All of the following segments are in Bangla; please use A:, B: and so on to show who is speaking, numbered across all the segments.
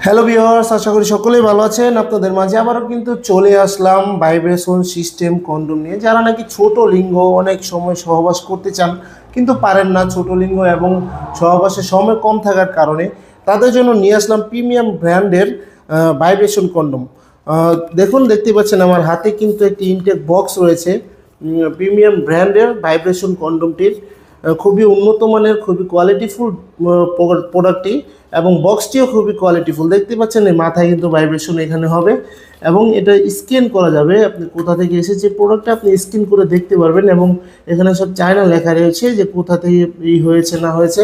A: হ্যালো ভিউয়ার্স, আশা করি সকলেই ভালো আছেন। আপনাদের মাঝে আবারও কিন্তু চলে আসলাম ভাইব্রেশন সিস্টেম কন্ডোম নিয়ে। যারা নাকি ছোট লিঙ্গ অনেক সময় সহবাস করতে চান কিন্তু পারেন না, ছোট লিঙ্গ এবং সহবাসের সময় কম থাকার কারণে, তাদের জন্য নিয়ে আসলাম প্রিমিয়াম ব্র্যান্ডের ভাইব্রেশন কন্ডোম। দেখতে পাচ্ছেন আমার হাতে কিন্তু একটি ইনটেক বক্স রয়েছে প্রিমিয়াম ব্র্যান্ডের ভাইব্রেশন কন্ডোমটির। খুবই উন্নত মানের, খুবই কোয়ালিটিফুল প্রোডাক্টটি, এবং বক্সটিও খুবই কোয়ালিটিফুল। দেখতে পাচ্ছেন এই মাথায় কিন্তু ভাইব্রেশন এখানে হবে এবং এটা স্ক্যান করা যাবে। আপনি কোথা থেকে এসেছে প্রোডাক্টটা আপনি স্ক্যান করে দেখতে পারবেন, এবং এখানে সব চায়না লেখা রয়েছে যে কোথা থেকে হয়েছে না হয়েছে।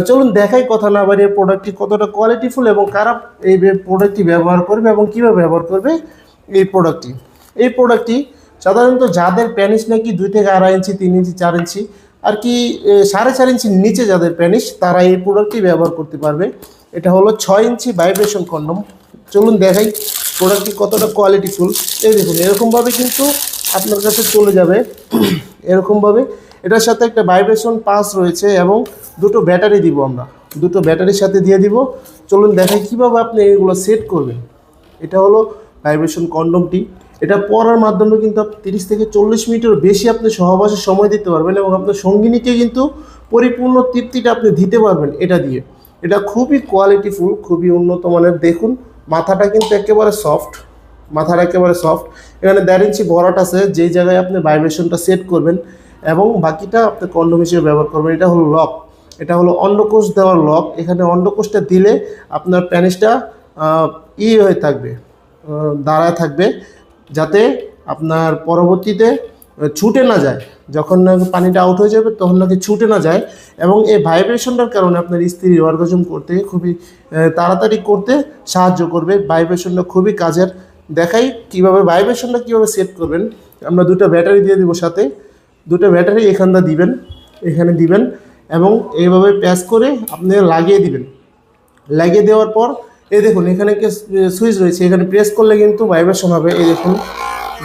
A: চলুন দেখাই, কথা না বাড়িয়ে, প্রোডাক্টটি কতটা কোয়ালিটিফুল এবং কারা এই প্রোডাক্টটি ব্যবহার করবে এবং কীভাবে ব্যবহার করবে এই প্রোডাক্টটি সাধারণত যাদের প্যানিস নাকি 2 থেকে 2.5 ইঞ্চি, 3 ইঞ্চি, 4 ইঞ্চি, আর কি 4.5 ইঞ্চির নিচে যাদের প্যানিস, তারা এই প্রোডাক্টটি ব্যবহার করতে পারবে। এটা হলো 6 ইঞ্চি ভাইব্রেশন কন্ডোম। চলুন দেখাই প্রোডাক্টটি কতটা কোয়ালিটিফুল। এই দেখুন, এরকমভাবে কিন্তু আপনার কাছে চলে যাবে। এরকমভাবে এটার সাথে একটা ভাইব্রেশন পাস রয়েছে এবং দুটো ব্যাটারি দিব আমরা, দুটো ব্যাটারির সাথে দিয়ে দিব। চলুন দেখাই কীভাবে আপনি এগুলো সেট করবেন। এটা হলো ভাইব্রেশন কন্ডোমটি। এটা পরার মাধ্যমে কিন্তু আপনি 30 থেকে 40 মিনিটের বেশি আপনি সহবাসে সময় দিতে পারবেন, এবং আপনার সঙ্গিনীকে কিন্তু পরিপূর্ণ তৃপ্তিটা আপনি দিতে পারবেন এটা দিয়ে। এটা খুবই কোয়ালিটিফুল, খুবই উন্নত মানের। দেখুন মাথাটা কিন্তু একেবারে সফট, মাথাটা একেবারে সফট। এখানে 1.5 ইঞ্চি ভরাট আছে যেই জায়গায় আপনি ভাইব্রেশনটা সেট করবেন, এবং বাকিটা আপনি কন্ডোম হিসেবে ব্যবহার করবেন। এটা হলো লক, এটা হলো অন্ডকোষ দেওয়ার লক। এখানে অন্ডকোষটা দিলে আপনার প্যানিসটা হয়ে থাকবে, দাঁড়ায় থাকবে, যাতে আপনার পরবর্তীতে ছুটে না যায়। যখন নাকি পানিটা আউট হয়ে যাবে তখন নাকি ছুটে না যায়, এবং এই ভাইব্রেশনটার কারণে আপনার স্ত্রীর অর্গাজম করতে খুবই তাড়াতাড়ি করতে সাহায্য করবে। ভাইব্রেশনটা খুবই কাজের। দেখাই কীভাবে ভাইব্রেশনটা কীভাবে সেট করবেন। আমরা 2টা ব্যাটারি দিয়ে দিব সাথে, 2টা ব্যাটারি এখানটা দিবেন, এখানে দিবেন, এবং এইভাবে প্যাচ করে আপনি লাগিয়ে দিবেন। লাগিয়ে দেওয়ার পর এই দেখুন এখানে সুইচ রয়েছে, এখানে প্রেস করলে কিন্তু ভাইব্রেশন হবে। এই দেখুন,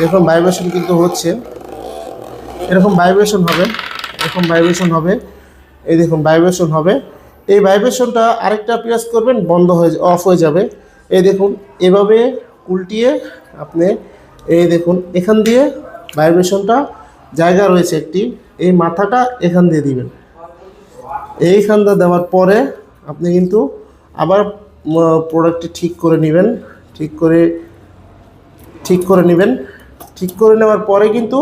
A: দেখুন ভাইব্রেশন কিন্তু হচ্ছে, এরকম ভাইব্রেশন হবে, এরকম ভাইব্রেশন হবে। এই দেখুন ভাইব্রেশন হবে। এই ভাইব্রেশনটা আরেকটা প্রেস করবেন, বন্ধ হয়ে অফ হয়ে যাবে। এই দেখুন এভাবে উল্টিয়ে আপনি, এই দেখুন এখান দিয়ে ভাইব্রেশনটা জায়গা রয়েছে একটি, এই মাথাটা এখান দিয়ে দিবেন। এইখানটা দেওয়ার পরে আপনি কিন্তু আবার প্রোডাক্টটি ঠিক করে নেবেন। ঠিক করে নেওয়ার পরে কিন্তু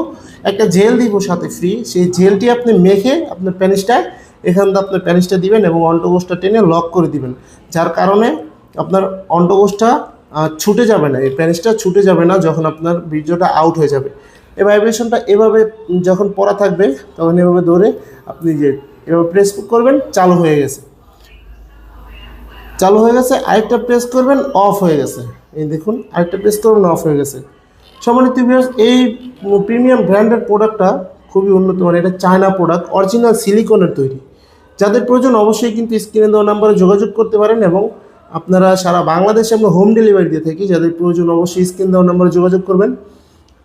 A: একটা জেল দিব সাথে ফ্রি। সেই জেলটি আপনি মেখে আপনার প্যানিসটায়, এখানটা আপনার প্যানিসটা দিবেন এবং অন্ডকোষটা টেনে লক করে দিবেন, যার কারণে আপনার অন্ডকোষটা ছুটে যাবে না, এই প্যানিসটা ছুটে যাবে না যখন আপনার বীর্যটা আউট হয়ে যাবে। এই ভাইব্রেশনটা এভাবে যখন পড়া থাকবে তখন এভাবে ধরে আপনি যে এভাবে প্রেস করবেন, চালু হয়ে গেছে, আরেকটা প্রেস করবেন, অফ হয়ে গেছে। এই দেখুন আরেকটা প্রেস করবেন, অফ হয়ে গেছে। সম্মানিত ভিউয়ার্স, এই প্রিমিয়াম ব্র্যান্ডের প্রোডাক্টটা খুবই উন্নত মানের। এটা চায়না প্রোডাক্ট, অরিজিনাল সিলিকনের তৈরি। যাদের প্রয়োজন অবশ্যই কিন্তু স্ক্রিনে দেওয়া নাম্বারে যোগাযোগ করতে পারেন, এবং আপনারা সারা বাংলাদেশে আমরা হোম ডেলিভারি দিয়ে থাকি। যাদের প্রয়োজন অবশ্যই স্ক্রিনে দেওয়া নাম্বারে যোগাযোগ করবেন,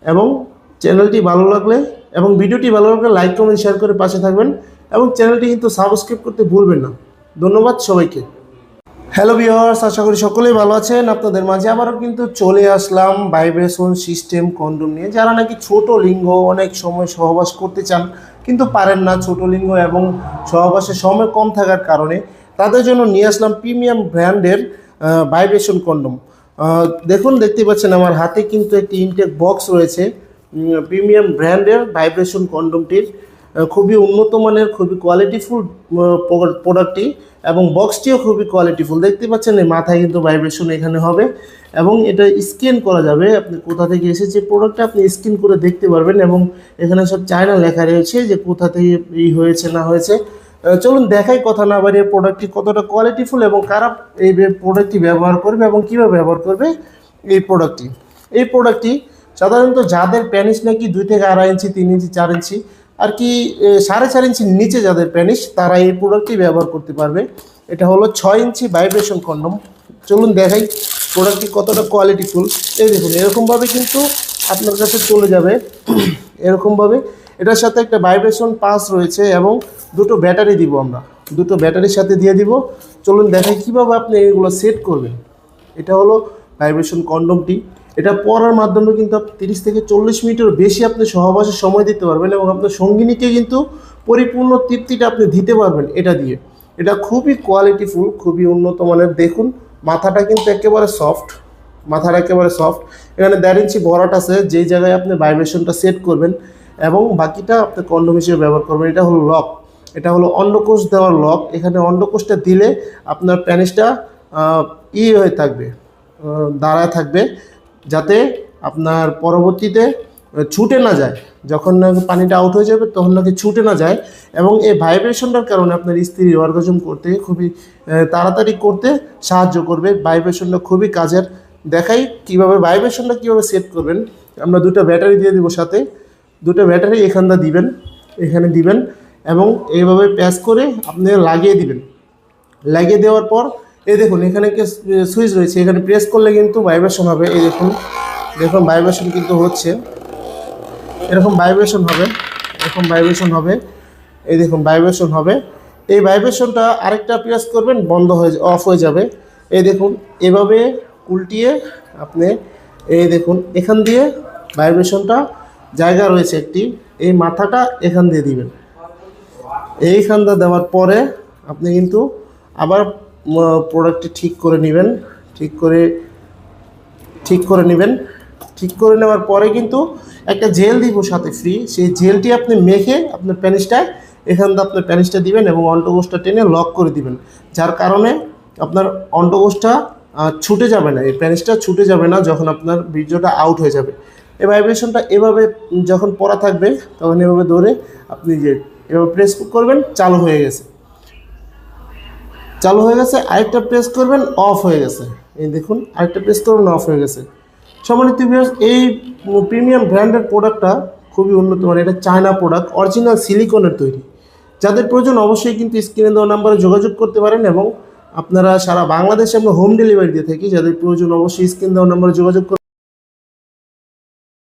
A: এবং চ্যানেলটি ভালো লাগলে এবং ভিডিওটি ভালো লাগলে লাইক, কমেন্ট, শেয়ার করে পাশে থাকবেন, এবং চ্যানেলটি কিন্তু সাবস্ক্রাইব করতে ভুলবেন না। ধন্যবাদ সবাইকে। হ্যালো ভিউয়ার্স, আশা করি সকলেই ভালো আছেন। আপনাদের মাঝে আবারও কিন্তু চলে আসলাম ভাইব্রেশন সিস্টেম কন্ডোম নিয়ে। যারা নাকি ছোট লিঙ্গ অনেক সময় সহবাস করতে চান কিন্তু পারেন না, ছোট লিঙ্গ এবং সহবাসের সময় কম থাকার কারণে, তাদের জন্য নিয়ে আসলাম প্রিমিয়াম ব্র্যান্ডের ভাইব্রেশন কন্ডোম। দেখতে পাচ্ছেন আমার হাতে কিন্তু একটি ইনটেক বক্স রয়েছে প্রিমিয়াম ব্র্যান্ডের ভাইব্রেশন কন্ডোমটির। খুবই উন্নত মানের, খুবই কোয়ালিটিফুল প্রোডাক্টটি, এবং বক্সটিও খুবই কোয়ালিটিফুল। দেখতে পাচ্ছেন এই মাথায় কিন্তু ভাইব্রেশন এখানে হবে, এবং এটা স্ক্যান করা যাবে। আপনি কোথা থেকে এসেছে প্রোডাক্টটা আপনি স্ক্যান করে দেখতে পারবেন, এবং এখানে সব চায়না লেখা রয়েছে যে কোথা থেকে হয়েছে না হয়েছে। চলুন দেখাই, কথা না বাড়িয়ে, প্রোডাক্টটি কতটা কোয়ালিটিফুল এবং কারা এই প্রোডাক্টটি ব্যবহার করবে এবং কীভাবে ব্যবহার করবে এই প্রোডাক্টটি সাধারণত যাদের প্যানিস নাকি 2 থেকে 2.5 ইঞ্চি, 3 ইঞ্চি, 4 ইঞ্চি, আর কি 4.5 ইঞ্চির নিচে যাদের প্যানিস, তারা এই প্রোডাক্টটি ব্যবহার করতে পারবে। এটা হলো 6 ইঞ্চি ভাইব্রেশন কন্ডোম। চলুন দেখাই প্রোডাক্টটি কতটা কোয়ালিটিফুল। এই দেখুন এরকমভাবে কিন্তু আপনার কাছে চলে যাবে। এরকমভাবে এটার সাথে একটা ভাইব্রেশন পাস রয়েছে, এবং দুটো ব্যাটারি দিব আমরা, দুটো ব্যাটারির সাথে দিয়ে দিব। চলুন দেখাই কীভাবে আপনি এগুলো সেট করবেন। এটা হলো ভাইব্রেশন কন্ডমটি। এটা পরার মাধ্যমে কিন্তু আপনি 30 থেকে 40 মিনিটের বেশি আপনি সহবাসে সময় দিতে পারবেন এবং আপনার সঙ্গিনীকে কিন্তু পরিপূর্ণ তৃপ্তিটা আপনি দিতে পারবেন এটা দিয়ে। এটা খুবই কোয়ালিটিফুল, খুবই উন্নত মানের। দেখুন মাথাটা কিন্তু একেবারে সফট, মাথাটা একেবারে সফট। এখানে 1.5 ইঞ্চি ভরাট আছে যেই জায়গায় আপনি ভাইব্রেশনটা সেট করবেন এবং বাকিটা আপনি কন্ডোম হিসেবে ব্যবহার করবেন। এটা হলো লক, এটা হলো অন্ডকোষ দেওয়ার লক। এখানে অন্ডকোষটা দিলে আপনার প্যানিসটা হয়ে থাকবে, দাঁড়ায় থাকবে, যাতে আপনার পরবর্তীতে ছুটে না যায়। যখন নাকি পানিটা আউট হয়ে যাবে তখন নাকি ছুটে না যায়। এবং এই ভাইব্রেশনটার কারণে আপনার স্ত্রীর অর্গাজম করতে খুবই তাড়াতাড়ি করতে সাহায্য করবে। ভাইব্রেশনটা খুবই কাজের। দেখাই কিভাবে ভাইব্রেশনটা কীভাবে সেট করবেন। আমরা 2টা ব্যাটারি দিয়ে দিব, সাথে 2টা ব্যাটারি এখানটা দিবেন, এখানে দিবেন এবং এইভাবে প্যাচ করে আপনি লাগিয়ে দিবেন। লাগিয়ে দেওয়ার পর এই দেখুন এখানে কি সুইচ রয়েছে, এখানে প্রেস করলে কিন্তু ভাইব্রেশন হবে। এই দেখুন, দেখুন ভাইব্রেশন কিন্তু হচ্ছে, এরকম ভাইব্রেশন হবে, এরকম ভাইব্রেশন হবে। এই দেখুন ভাইব্রেশন হবে। এই ভাইব্রেশনটা আরেকটা প্রেস করবেন, বন্ধ হয়ে অফ হয়ে যাবে। এই দেখুন এভাবে উল্টিয়ে আপনি এই দেখুন এখান দিয়ে ভাইব্রেশনটা জায়গা রয়েছে একটি, এই মাথাটা এখান দিয়ে দিবেন। এইখানটা দেওয়ার পরে আপনি কিন্তু আবার প্রোডাক্টটি ঠিক করে নেবেন, ঠিক করে নেওয়ার পরে কিন্তু একটা জেল দিব সাথে ফ্রি। সেই জেলটি আপনি মেখে আপনার প্যানিসটায় এখানটা আপনার প্যানিসটা দিবেন এবং অন্ডকোষটা টেনে লক করে দিবেন, যার কারণে আপনার অন্ডকোষটা ছুটে যাবে না, এই প্যানিসটা ছুটে যাবে না যখন আপনার বীর্যটা আউট হয়ে যাবে। এই ভাইব্রেশনটা এভাবে যখন পড়া থাকবে তখন এভাবে ধরে আপনি যে এভাবে প্রেস করবেন, চালু হয়ে গেছে, চালু হয়ে গেছে। আরেকটা প্রেস করবেন, অফ হয়ে গেছে। এই দেখুন আরেকটা প্রেস করবেন, অফ হয়ে গেছে। সম্মানিত ভিউয়ার্স, এই প্রিমিয়াম ব্র্যান্ডের প্রোডাক্টটা খুবই উন্নত মানের। এটা চায়না প্রোডাক্ট, অরিজিনাল সিলিকনের তৈরি। যাদের প্রয়োজন অবশ্যই কিন্তু স্ক্রিনে দেওয়া নাম্বারে যোগাযোগ করতে পারেন এবং আপনারা সারা বাংলাদেশে আমরা হোম ডেলিভারি দিয়ে থাকি। যাদের প্রয়োজন অবশ্যই স্ক্রিনে দেওয়া নাম্বারে যোগাযোগ করবেন।